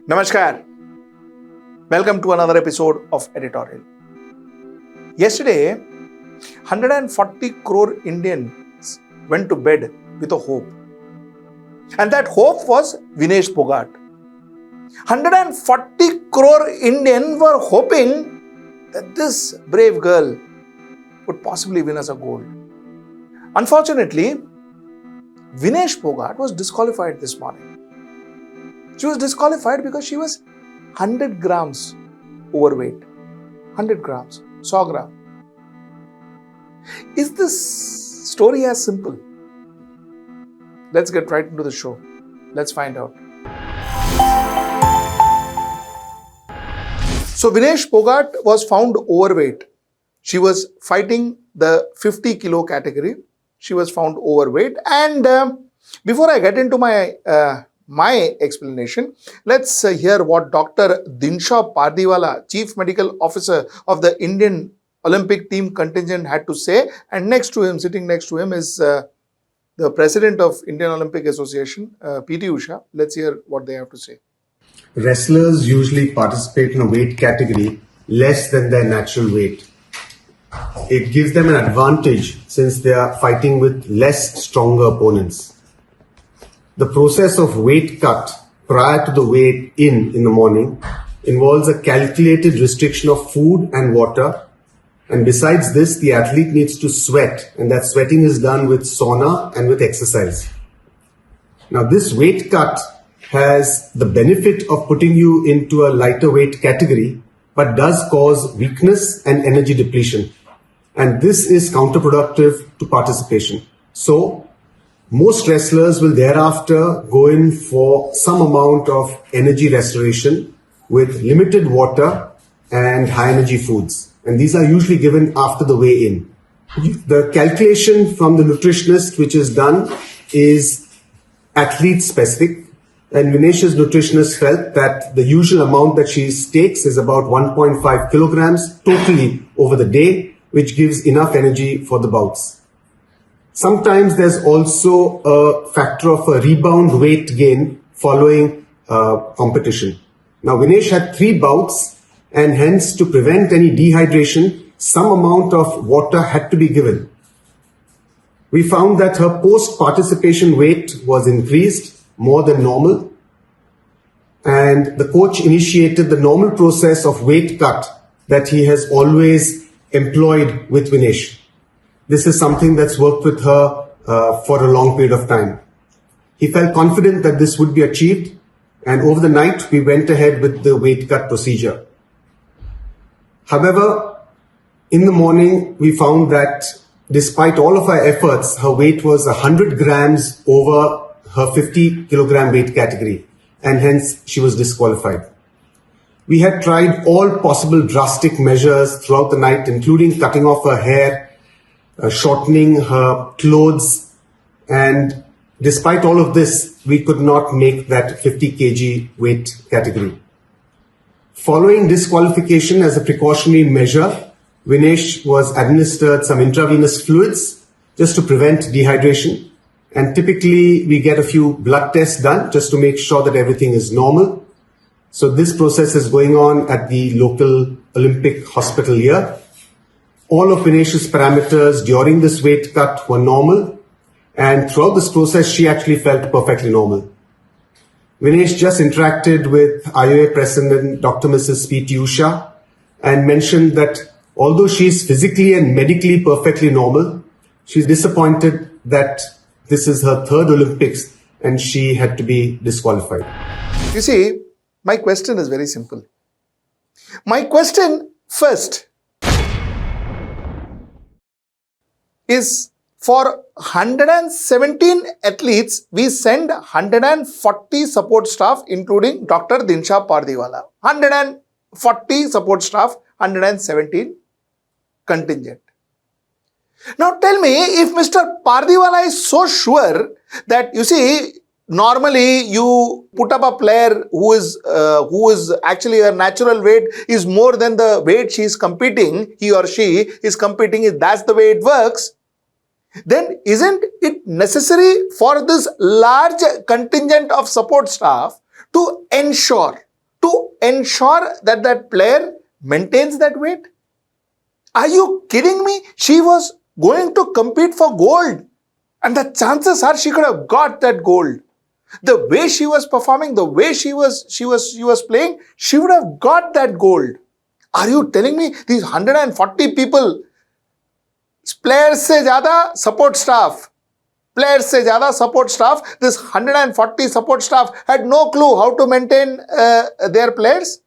Namaskar. Welcome to another episode of Editorial. Yesterday, 140 crore Indians went to bed with a hope. And that hope was Vinesh Phogat. 140 crore Indians were hoping that this brave girl would possibly win us a gold. Unfortunately, Vinesh Phogat was disqualified this morning. She was disqualified because she was 100 grams overweight. 100 grams. 100 gram. Is this story as simple? Let's get right into the show. Let's find out. So Vinesh Phogat was found overweight. She was fighting the 50 kilo category. She was found overweight. And before I get into my explanation, let's hear what Dr. Dinshaw Pardiwala, Chief Medical Officer of the Indian Olympic team contingent, had to say. And sitting next to him is the President of Indian Olympic Association, PT Usha. Let's hear what they have to say. Wrestlers usually participate in a weight category less than their natural weight. It gives them an advantage since they are fighting with less stronger opponents. The process of weight cut prior to the weight in the morning involves a calculated restriction of food and water. And besides this, the athlete needs to sweat, and that sweating is done with sauna and with exercise. Now, this weight cut has the benefit of putting you into a lighter weight category, but does cause weakness and energy depletion. And this is counterproductive to participation. So, most wrestlers will thereafter go in for some amount of energy restoration with limited water and high energy foods. And these are usually given after the weigh-in. The calculation from the nutritionist which is done is athlete specific. And Vinesh's nutritionist felt that the usual amount that she takes is about 1.5 kilograms totally over the day, which gives enough energy for the bouts. Sometimes there's also a factor of a rebound weight gain following competition. Now, Vinesh had 3 bouts, and hence to prevent any dehydration, some amount of water had to be given. We found that her post-participation weight was increased more than normal, and the coach initiated the normal process of weight cut that he has always employed with Vinesh. This is something that's worked with her for a long period of time. He felt confident that this would be achieved, and over the night we went ahead with the weight cut procedure. However, in the morning we found that despite all of our efforts, her weight was 100 grams over her 50 kilogram weight category, and hence she was disqualified. We had tried all possible drastic measures throughout the night, including cutting off her hair, shortening her clothes, and despite all of this, we could not make that 50 kg weight category. Following disqualification as a precautionary measure, Vinesh was administered some intravenous fluids just to prevent dehydration. And typically we get a few blood tests done just to make sure that everything is normal. So this process is going on at the local Olympic hospital here. All of Vinesh's parameters during this weight cut were normal, and throughout this process she actually felt perfectly normal. Vinesh just interacted with IOA President Dr. Mrs. PT Usha and mentioned that although she is physically and medically perfectly normal, she's disappointed that this is her 3rd Olympics and she had to be disqualified. You see, my question is very simple. My question first is, for 117 athletes, we send 140 support staff, including Dr. Dinshaw Pardiwala. 140 support staff, 117 contingent. Now tell me, if Mr. Pardiwala is so sure that, you see, normally you put up a player who is actually her natural weight is more than the weight she is competing, he or she is competing, that's the way it works, then isn't it necessary for this large contingent of support staff to ensure to ensure that that player maintains that weight? Are you kidding me? She was going to compete for gold, and the chances are she could have got that gold. The way she was performing, the way she was playing, she would have got that gold. Are you telling me these 140 people, players se zyada support staff, this 140 support staff had no clue how to maintain their players?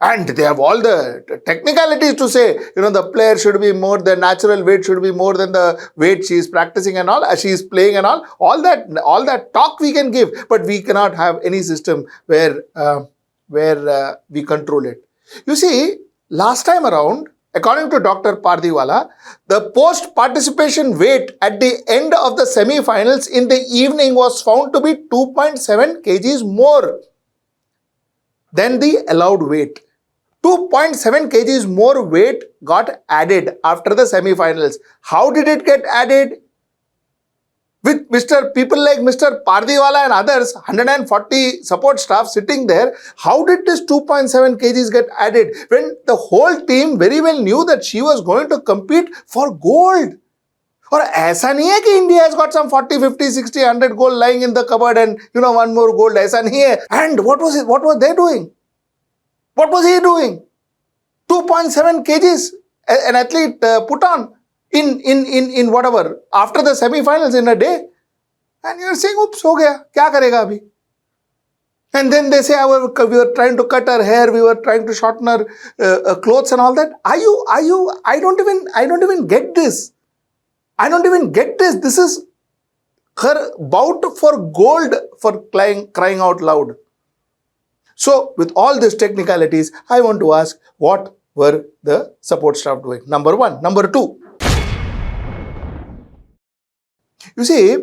And they have all the technicalities to say, the player should be more, the natural weight should be more than the weight she is practicing and all, she is playing and all that talk we can give, but we cannot have any system where we control it. You see, last time around, according to Dr. Pardiwala, the post-participation weight at the end of the semi-finals in the evening was found to be 2.7 kgs more than the allowed weight. 2.7 kgs more weight got added after the semi-finals. How did it get added? With people like Mr. Pardiwala and others, 140 support staff sitting there, how did this 2.7 kgs get added when the whole team very well knew that she was going to compete for gold? Or aisa nahi hai ki India has got some 40, 50, 60, 100 gold lying in the cupboard and one more gold, aisa nahi hai. And what was they doing? What was he doing? 2.7 kgs an athlete put on in whatever, after the semi-finals in a day. And you're saying, oops, ho gaya, kya karega abhi? And then they say, we were trying to cut her hair, we were trying to shorten her clothes and all that. I don't even get this. I don't even get this. This is her bout for gold for crying out loud. So, with all these technicalities, I want to ask, what were the support staff doing? Number one. Number two. You see,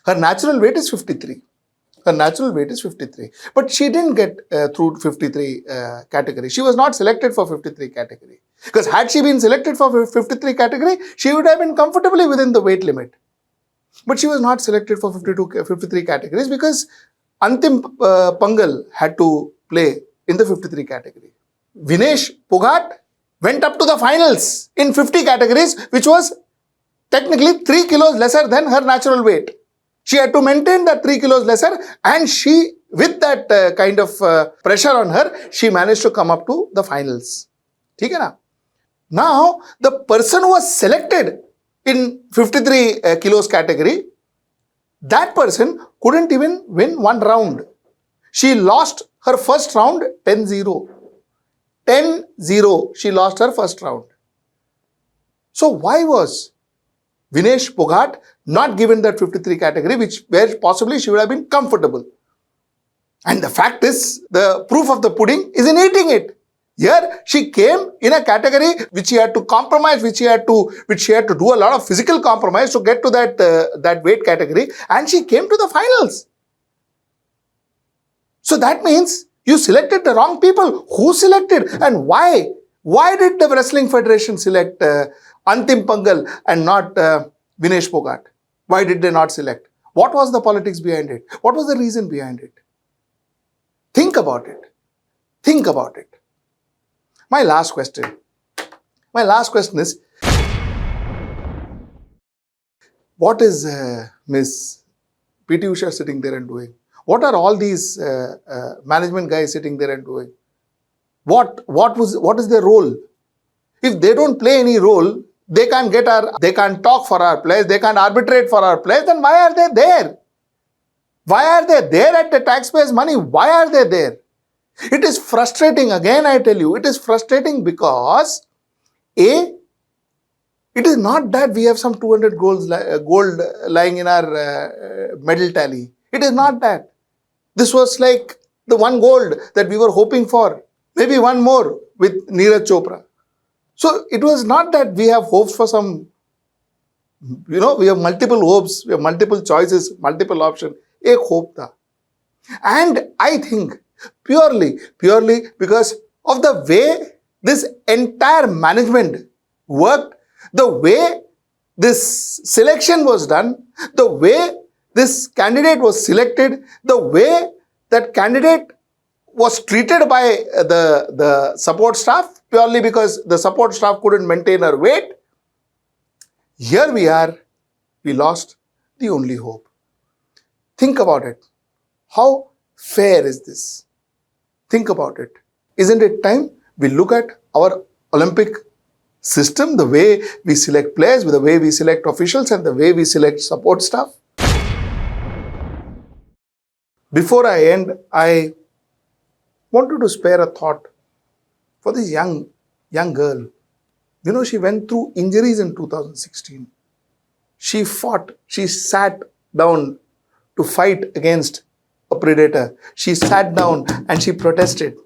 her natural weight is 53. But she didn't get through 53 category. She was not selected for 53 category. Because had she been selected for 53 category, she would have been comfortably within the weight limit. But she was not selected for 53 categories because Antim Panghal had to play in the 53 category. Vinesh Phogat went up to the finals in 50 categories, which was technically 3 kilos lesser than her natural weight. She had to maintain that 3 kilos lesser, and she, with that kind of pressure on her, she managed to come up to the finals. Okay, na? Now, the person who was selected in 53 kilos category, that person couldn't even win one round. She lost her first round 10-0. 10-0. She lost her first round. So why was Vinesh Phogat not given that 53 category, where possibly she would have been comfortable? And the fact is, the proof of the pudding is in eating it. Here, she came in a category which she had to compromise, which she had to do a lot of physical compromise to get to that weight category, and she came to the finals. So that means you selected the wrong people. Who selected and why? Why did the Wrestling Federation select Antim Panghal and not Vinesh Phogat? Why did they not select? What was the politics behind it? What was the reason behind it? Think about it. Think about it. My last question is, what is Miss PT Usha sitting there and doing? What are all these management guys sitting there and doing? What is their role? If they don't play any role, they can't talk for our players, they can't arbitrate for our players, then why are they there? Why are they there at the taxpayers' money? Why are they there? It is frustrating, again I tell you, it is frustrating because it is not that we have some 200 gold lying in our medal tally. It is not that. This was like the one gold that we were hoping for. Maybe one more with Neeraj Chopra. So it was not that we have hopes for some, we have multiple hopes, we have multiple choices, multiple options. Ek hope tha. And I think purely because of the way this entire management worked, the way this selection was done, the way this candidate was selected, the way that candidate was treated by the support staff purely because the support staff couldn't maintain her weight. Here we are, we lost the only hope. Think about it. How fair is this? Think about it. Isn't it time we look at our Olympic system, the way we select players, the way we select officials, and the way we select support staff? Before I end, I wanted to spare a thought for this young girl. You know, she went through injuries in 2016. She fought, she sat down to fight against a predator. She sat down and she protested,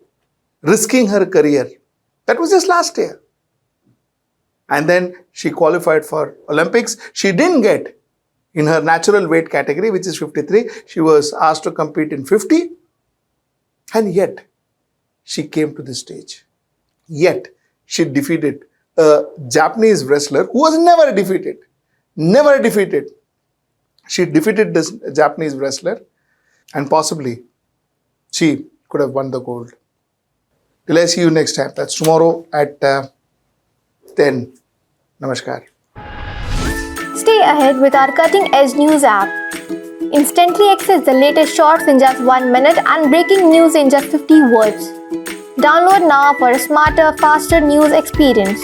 risking her career. That was just last year. And then she qualified for Olympics. She didn't get in her natural weight category, which is 53. She was asked to compete in 50. And yet, she came to this stage. Yet, she defeated a Japanese wrestler who was never defeated. Never defeated. She defeated this Japanese wrestler and possibly she could have won the gold. Till I see you next time. That's tomorrow at 10. Namaskar. Stay ahead with our cutting-edge news app. Instantly access the latest shorts in just 1 minute and breaking news in just 50 words. Download now for a smarter, faster news experience.